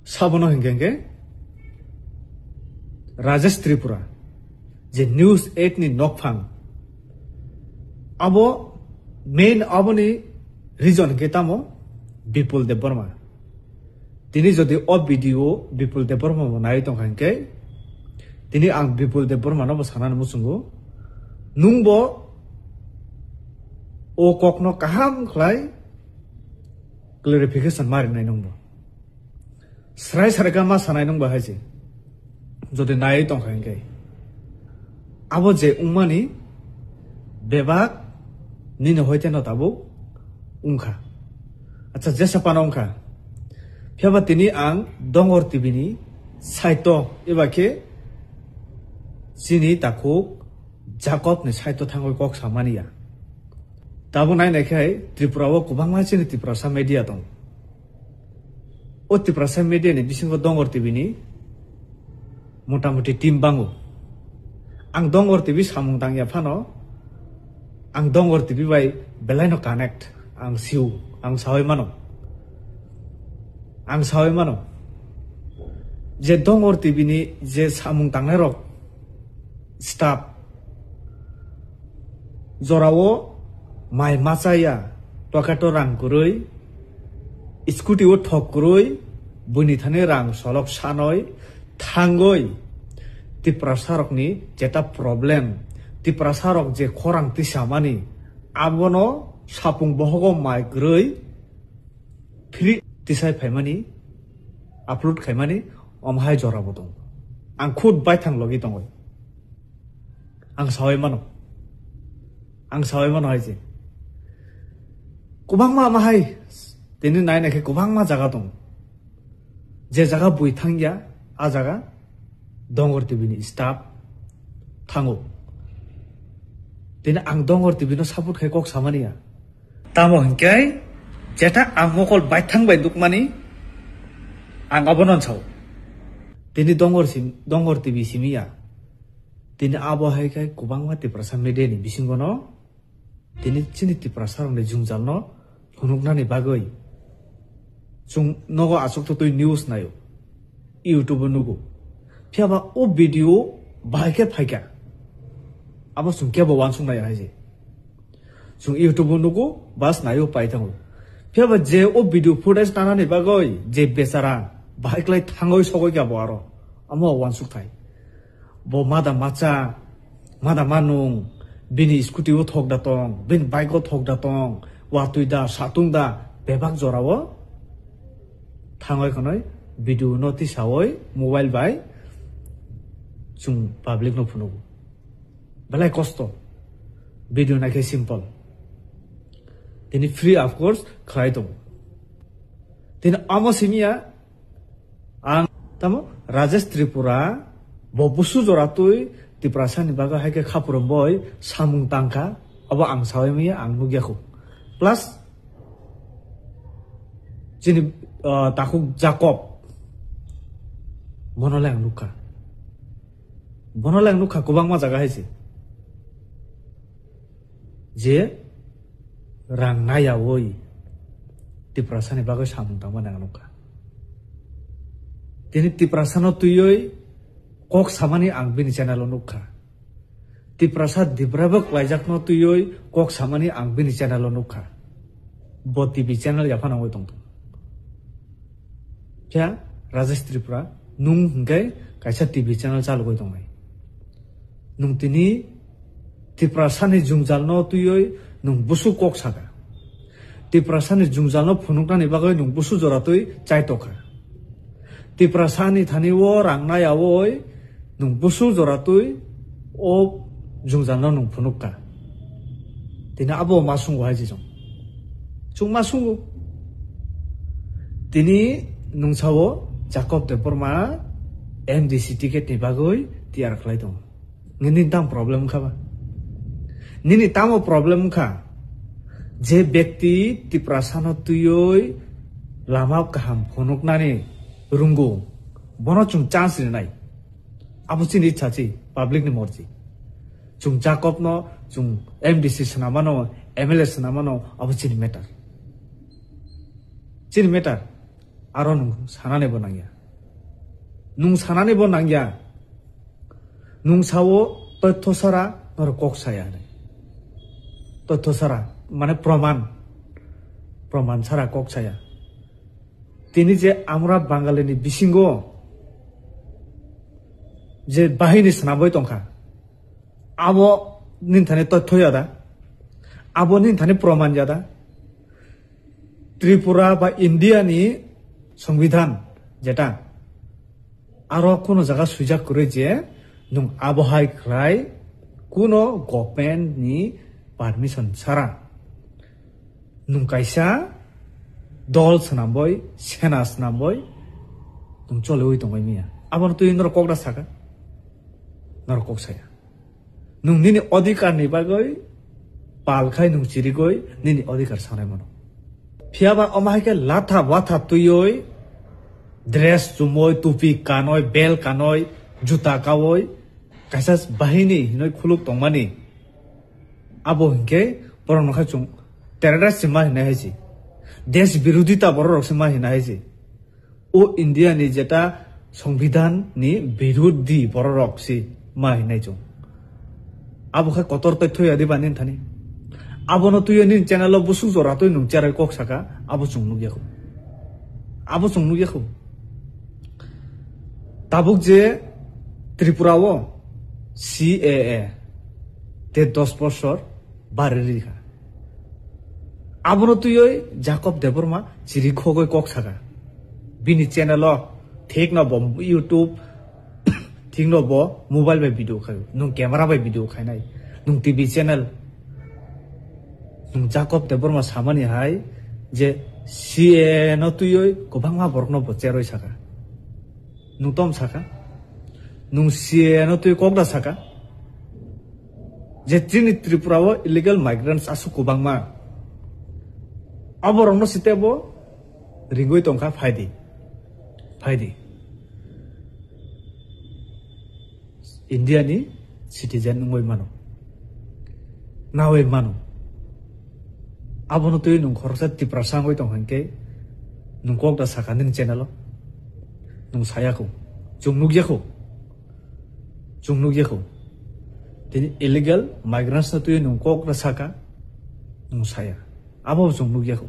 sabono hingge Rajesh Tripura je News 8 ni nokphang abo main aboni reason ketamo Bipul Debbarma tini jodi o video Bipul Debbarma nai tong hangke tini ang Bipul Debbarma no sanan musungo nungbo o kokno kaham khlai clarification mari nai nungbo srai sargama sanai nungbo haje jodi nai tong hangke abo je umani bebak nino hoite no tabo ungkha acha jesa panongkha phiaba tini ang dongor tv ni saito ebake sini takuk jakob ni saito thangoi kok samania tabo nai nakhai tripura o kubangma chini tripura sa media tong o tripura sa media ni bisingo dongor tv ni motamuti team bangu ang dongor tv samung tangya phano ang dongor tv bai belai no connect ang siu ang sawai mano je dongor tv ni je samung tangnai rok staff jorao mai machaya tokato rang kurui scooty o thok kurui buni thane rang solok sanoi thangoi ti prasarok ni jeta problem ti prasarok je khorang ti samani abono sapung bohogo mai groi free tisai phaimani upload khaimani omhai jorabo dong ang khud bai thang logi tongoi ang sawai mano haije kubangma mahai tini nai nakhe kubangma jaga dong je jaga bui thangya a jaga dongor tv ni staff thango tini ang dongor tv no support khai kok samania tamo hingkai jeta ang mokol bai thangbai dukmani ang abonon chau tini dongor tv simia tini abo haikai kubangma ti prasa media ni bisingono tini chini ti prasa rong ni jungjalno phunuknani bagoi chung nogo asok to news nayo YouTube nugo phiaba o video baike phaika abo sungke bo wansung nai haije sung YouTube nugo bas nayo paithango phiaba je o video footage tanani bagoi je besara baiklai thangoi sogoi ga bo aro amo wansuk thai bo mada macha mada manung bini scooty o thok da tong bin bike o thok da tong wa tuida satung da bebak jorao thangoi khonoi video noti sawoi mobile bai chung public no phunugo belai kosto video na ke simple tini free of course khai dong tini amo simia ang tamo Rajesh Tripura bobusu joratui ti prasani baga haike khapurom boy samung tangka abo ang sawai mia ang nugiakhu plus jini takuk jakob bonolang nukha kubangma jaga haise je rang naya oi ti prasani bagai samung tangma nang nukha tini ti prasano tuyoi kok samani ang bini channel nukha ti prasad dibrabak laijakno tuyoi kok samani ang bini channel nukha bo tv channel yapana oi tong kya Rajesh Tripura nung hingkai kaisa tv channel chalu goi tongnai nung tini ti prasani jungjalno tuyoi nung busu kok saga ti prasani jungjalno phunuknani bagai nung busu joratui chaitokha ti prasani thani wo rangnai awoi nung busu joratui o jungjalno nung phunukka tini abo masung haji chung masung tini nung sawo Jacob Debbarma MDC ticket ni bagoi tiar khlai dong ngini tam problem khaba nini tamo problem kha je ব্যক্তি ti prasano tuyoi lama kaham phonuknani rungu bono chung chance nai abo chini chachi public ni morji chung Jacob no chung MDC sanamano MLA sanamano abo chini matter aro nung sanane bo nangya nung sanane bo nangya nung sawo তথ্য ছাড়া নর কক ছায়া নাই তথ্য ছাড়া মানে প্রমাণ ছাড়া কক ছায়া তিনি যে আমরা বাঙালিনি বিসিঙ্গ যে বাহিনী সানাবই তংখা আবো নিনথানে তথ্য যাদা আবো নিনথানে প্রমাণ যাদা ত্রিপুরা বা ইন্ডিয়ানি সংবিধান যেটা আরো কোন জায়গা সুযোগ করে যে nung abohai krai kuno government ni permission sara nung kaisa dol sanamboy sena sanamboy nung chole oi tongoi mia abon tu indro kokda saka nor kok saya nung nini adhikar ni bagoi pal khai nung chiri goi nini adhikar sanai mono phiaba omai ke latha watha tuyoi dress chumoi tupi kanoi bel kanoi juta kawoi kaisas bahini hinoi khuluk tongmani abo hinke porong kha chung terrorist sima hina haisi desh birodhita borok sima hina haisi o india ni jeta সংবিধান ni birodhi borok si ma hinai chung abo kha kotor totho yadi banin thani abo no tuyo ni channel busu jora toi nung charai kok saka abo chung nu yakhu tabuk je Tripura ও CAA তে 10 বছর বারে রিখা আবনো তুই জাকব দেবরমা চিরি খগই কক থাকা বিনি চ্যানেল ঠিক নব ইউটিউব ঠিক নব মোবাইল বাই ভিডিও খাই নুং ক্যামেরা বাই ভিডিও খাই নাই নুং টিভি চ্যানেল নুং জাকব দেবরমা সামানি হাই যে CAA ন তুই গোবাংমা বরকন বচেরই থাকা নুতম থাকা nung CAA no tu kokda saka je trini Tripura wo illegal migrants asu kubangma aborong no sitebo ringoi tongka faidi India ni citizen ngoi mano nawe mano abono tu nung khorsa Tripura sangoi tong hanke nung kokda saka ning channel nung saya ko jungnuk yakho tini illegal migrants na tuyo nung kok na saka nung saya abo jungnuk yakho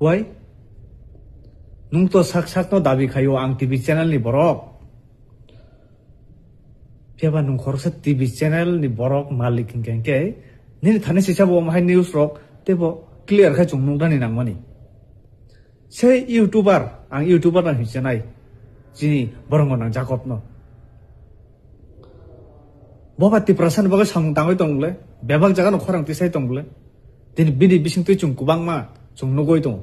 huai nung to sak no dabi khayo ang TV channel ni borok piaba nung khorsa TV channel ni borok malik ingke ni thane sisabo mahai news rok tebo clear kha jungnuk dani nangmani sei youtuber ang youtuber na hisenai jini borong nang jakob no boba ti prasan boga sang tangoi tongle bebak jaga no khorang ti sai tongle tin bini bising tu chung kubang ma chung nogoi tong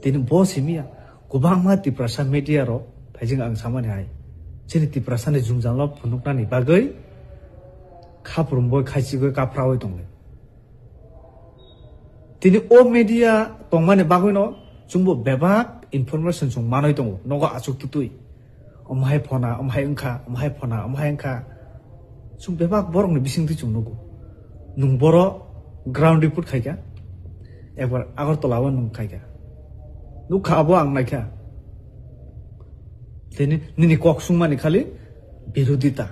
tin bo simia kubang ma ti prasan media ro thaijing ang samani hai chini ti prasan jung janglo phunuk na ni bagai khaprum boy khaisi goi kaprao tongle tin o media tongmani bagoi no chungbo bebak information chung manoi tong nogo achuk tutui omhai phona omhai engkha sung bebak borong ni bising ti chung nugo nung boro ground report khaika ekbar agartala wa nung khaika nu khabo ang naikha teni nini kok sungmani khali birodhita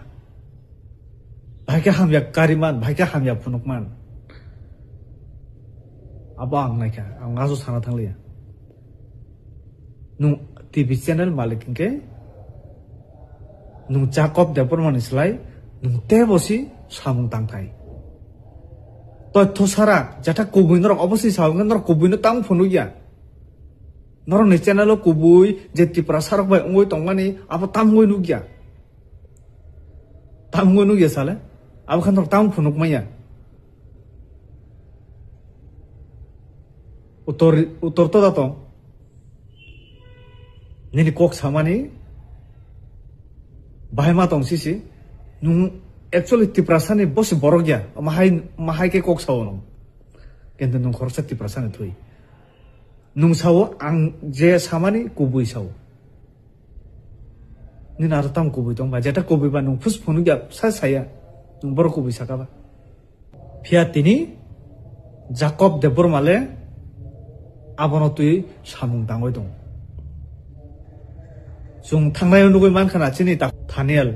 bhaika hamya kariman bhaika hamya phunukman abo ang naikha ang ngaso sana thanglia nung TV channel malikingke nung Jacob debormani slai nung tebosi samung tangthai totho sara jata kubui norok obossi saungan norok kubui no tang phunuya norok ni channel kubui je Tripura sarok bai ongoi tongmani abo tamngoi nugya sale abo khan norok tang phunuk maya utor to datong nini kok samani bahima tong sisi nung actually Tripura sani bosi borogya mahai ke kok sawo no kento nung khorsa Tripura sani thui nung sawo ang je samani kubui sawo ni nartam kubui tong ba jeta kubui ba nung phus phunu gya saya nung bor kubui sakaba phia tini Jacob debormale abono tui samung tangoi dong jung thangnai nugui mankhana chini ta Thaniel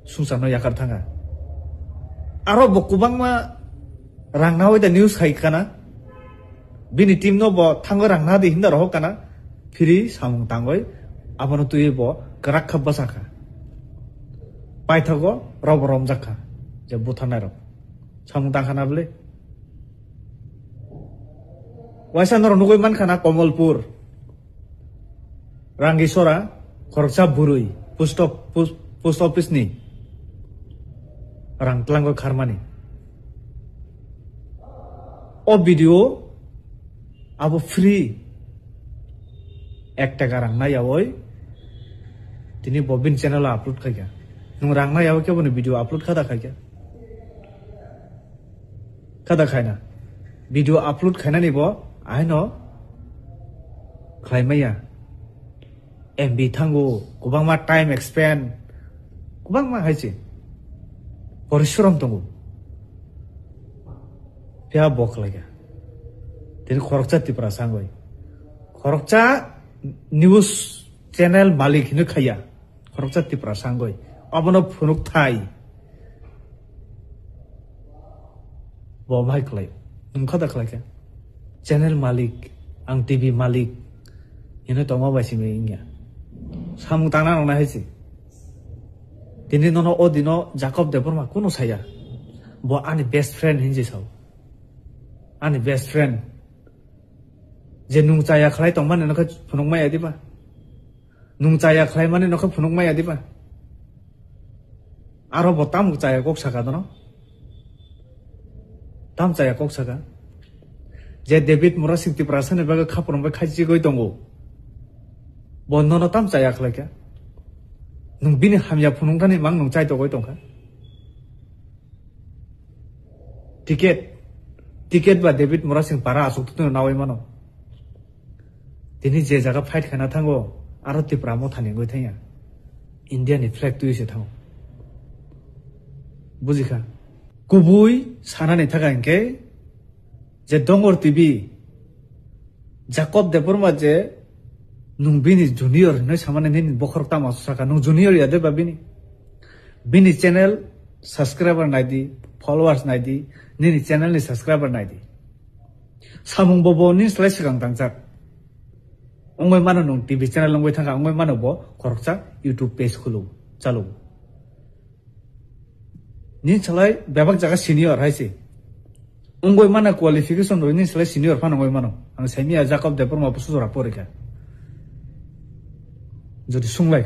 sungsano yakar thanga aro bo kubangma rangnawai da news khai kana bini team no bo thango rangna di hinda roh kana phiri samung tangoi abono tui bo karak khab basakha paithago rob romjakha je buthanai rok samung tangkhana bole waisa nor nugui mankhana Komalpur Rangisora Khoroksa Burui post office ni rang tlango kharmani o video abo free 1 টাকা rang na yawoi tini bobin channel upload khaika nung rang na yawo ke boni video upload khada khaika kada khaina video upload khaina ni bo aino khlaimaya MB thango kubangma time expand kubangma haisi porishram tongo pya boklaga tin khorokcha tipra sangoi khorokcha news channel malik hinu khaya khorokcha tipra sangoi abono phunuk thai bo bhai klai khada khlaika channel malik ang TV malik ino toma basi me ingya samung tangna nona haisi tini nono odino Jacob Deborma kuno saya bo ani best friend hinji sao ani best friend je nung chaya khlai tong mane nokha phunuk mai adiba nung chaya khlai mane nokha phunuk mai adiba aro bo tam chaya kok saka dono tam chaya kok saka je David Morasing ti prasane baga khapron ba khaji goi tongo bonnono tam chaya khlai ka nung bini hamya phunung thani mang nung chai to goi tongkha ticket ba David Morasing para asuk tu nawai mano tini je jaga fight khana thango aro ti pramo thani goi thaya India ni flag tu ise thango bujikha kubui sanani thaga inke je Dongor TV Jacob Deborma je nung bini junior no samane nin bokhor tama saka nung junior ya de bini channel subscriber naidi followers naidi nini channel ni subscriber naidi samung bobo ni slai sikang tangchak ongoi mano nung TV channel ongoi thanga ongoi mano bo khorokcha YouTube page khulu chalu ni chalai bebak jaga senior haisi ongoi mana qualification ro ni slai senior phan ongoi mano ang semia Jacob Deborma pusura porika যদি সুংলাই